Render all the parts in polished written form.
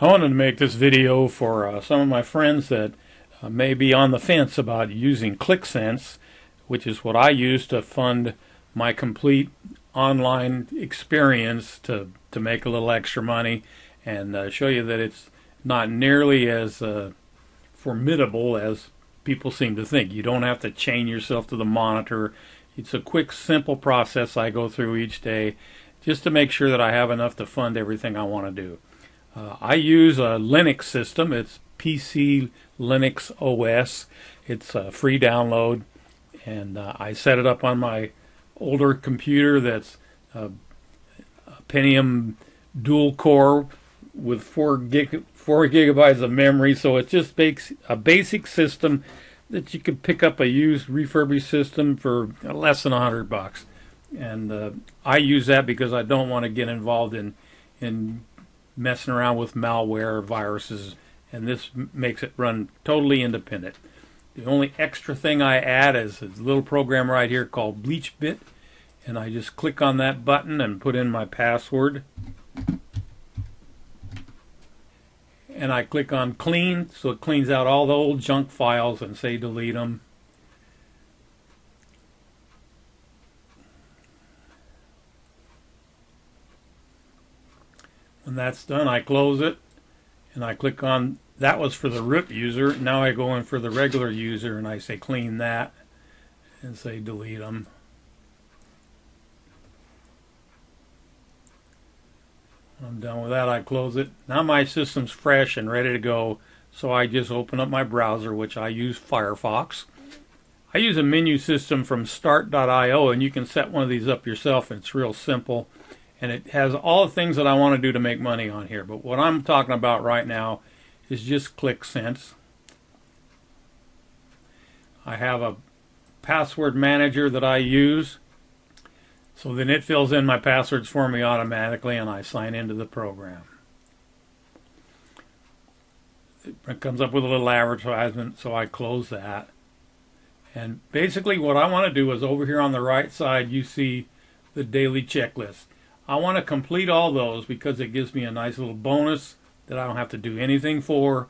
I wanted to make this video for some of my friends that may be on the fence about using Clixsense, which is what I use to fund my complete online experience to make a little extra money, and show you that it's not nearly as formidable as people seem to think. You don't have to chain yourself to the monitor. It's a quick, simple process I go through each day just to make sure that I have enough to fund everything I want to do. I use a Linux system. It's PC Linux OS. It's a free download, and I set it up on my older computer that's a Pentium dual core with 4 gigabytes of memory. So it just makes a basic system that you could pick up a used refurbished system for less than $100. And I use that because I don't want to get involved in messing around with malware or viruses, and this makes it run totally independent. The only extra thing I add is a little program right here called BleachBit, and I just click on that button and put in my password, and I click on clean, so it cleans out all the old junk files and say delete them. When that's done, I close it, and I click on, that was for the root user. Now I go in for the regular user, and I say clean that, and say delete them. When I'm done with that, I close it. Now my system's fresh and ready to go, so I just open up my browser, which I use Firefox. I use a menu system from start.io, and you can set one of these up yourself, and it's real simple. And it has all the things that I want to do to make money on here. But what I'm talking about right now is just Clixsense. I have a password manager that I use. So then it fills in my passwords for me automatically, and I sign into the program. It comes up with a little advertisement, so I close that. And basically what I want to do is over here on the right side, you see the daily checklist. I want to complete all those because it gives me a nice little bonus that I don't have to do anything for,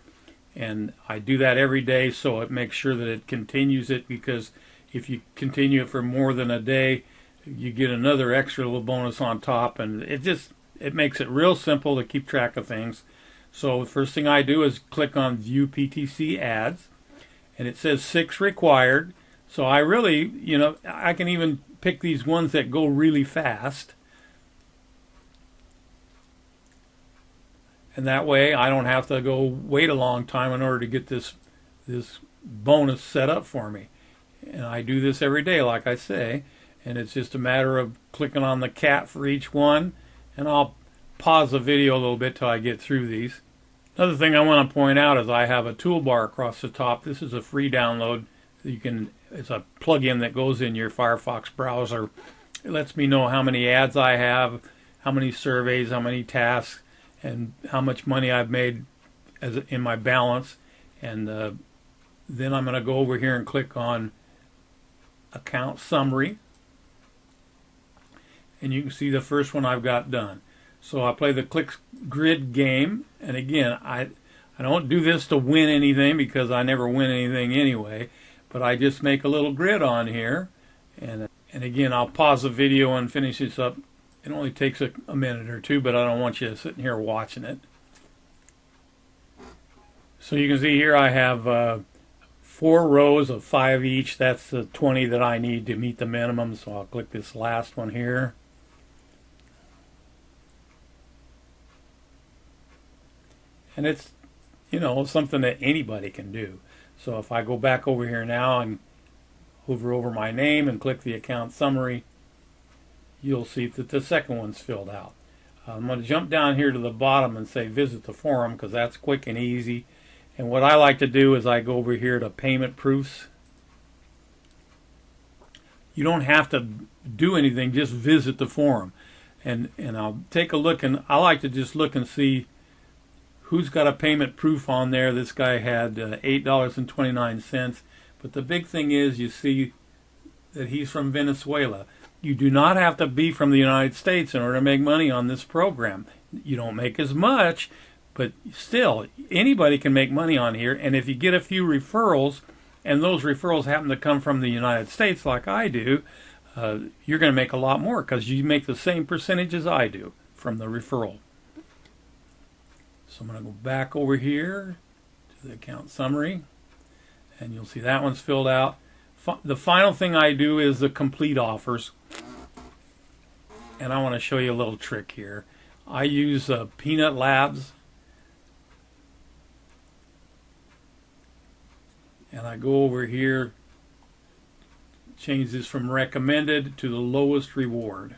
and I do that every day, so it makes sure that it continues it, because if you continue it for more than a day, you get another extra little bonus on top, and it makes it real simple to keep track of things. So the first thing I do is click on View PTC Ads, and it says 6 required. So I really, I can even pick these ones that go really fast. And that way I don't have to go wait a long time in order to get this bonus set up for me. And I do this every day, like I say. And it's just a matter of clicking on the cat for each one. And I'll pause the video a little bit till I get through these. Another thing I want to point out is I have a toolbar across the top. This is a free download. It's a plugin that goes in your Firefox browser. It lets me know how many ads I have, how many surveys, how many tasks, and how much money I've made in my balance. And then I'm going to go over here and click on Account Summary. And you can see the first one I've got done. So I play the Click Grid game. And again, I don't do this to win anything, because I never win anything anyway. But I just make a little grid on here. And again, I'll pause the video and finish this up. It only takes a minute or two, but I don't want you sitting here watching it. So you can see here I have 4 rows of 5 each. That's the 20 that I need to meet the minimum. So I'll click this last one here. And it's, something that anybody can do. So if I go back over here now and hover over my name and click the account summary, you'll see that the second one's filled out. I'm going to jump down here to the bottom and say visit the forum, because that's quick and easy. And what I like to do is I go over here to payment proofs. You don't have to do anything, just visit the forum. And I'll take a look, and I like to just look and see who's got a payment proof on there. This guy had $8.29. But the big thing is, you see that he's from Venezuela. You do not have to be from the United States in order to make money on this program. You don't make as much, But still, anybody can make money on here, and if you get a few referrals, and those referrals happen to come from the United States like I do, you're going to make a lot more because you make the same percentage as I do from the referral. So I'm going to go back over here to the account summary, and you'll see that one's filled out. The final thing I do is the complete offers, and I want to show you a little trick here. I use Peanut Labs, and I go over here, change this from recommended to the lowest reward.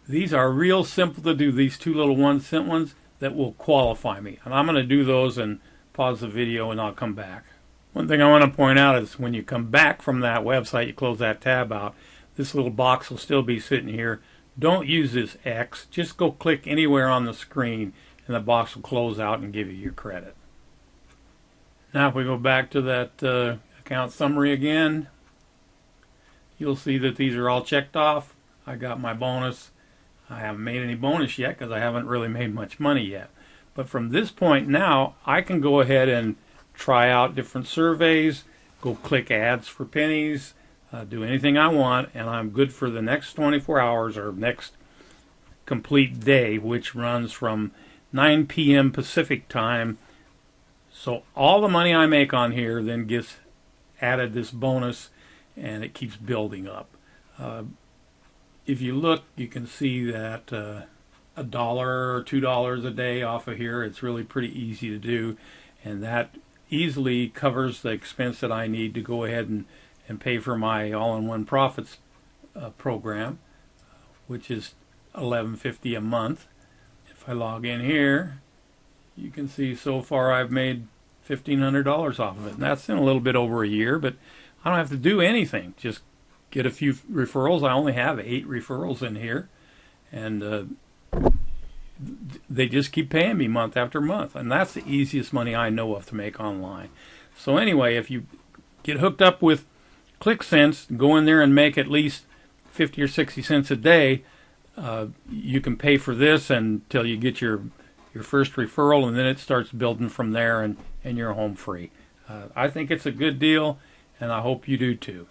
These are real simple to do, these two little 1 cent ones that will qualify me. And I'm going to do those and pause the video and I'll come back. One thing I want to point out is when you come back from that website, you close that tab out, this little box will still be sitting here. Don't use this X, just go click anywhere on the screen and the box will close out and give you your credit. Now if we go back to that account summary again, you'll see that these are all checked off. I got my bonus. I haven't made any bonus yet because I haven't really made much money yet. But from this point now, I can go ahead and try out different surveys, go click ads for pennies, do anything I want, and I'm good for the next 24 hours or next complete day, which runs from 9 p.m. Pacific time. So all the money I make on here then gets added this bonus, and it keeps building up. If you look, you can see that $1 or $2 a day off of here, it's really pretty easy to do, and that easily covers the expense that I need to go ahead and pay for my all-in-one profits program, which is $11.50 a month. If I log in here, you can see so far I've made $1,500 off of it. And that's in a little bit over a year, but I don't have to do anything. Just get a few referrals. I only have 8 referrals in here, and they just keep paying me month after month. And that's the easiest money I know of to make online. So anyway, if you get hooked up with Clixsense, go in there and make at least 50 or 60 cents a day, you can pay for this until you get your first referral, and then it starts building from there, and you're home free. I think it's a good deal, and I hope you do too.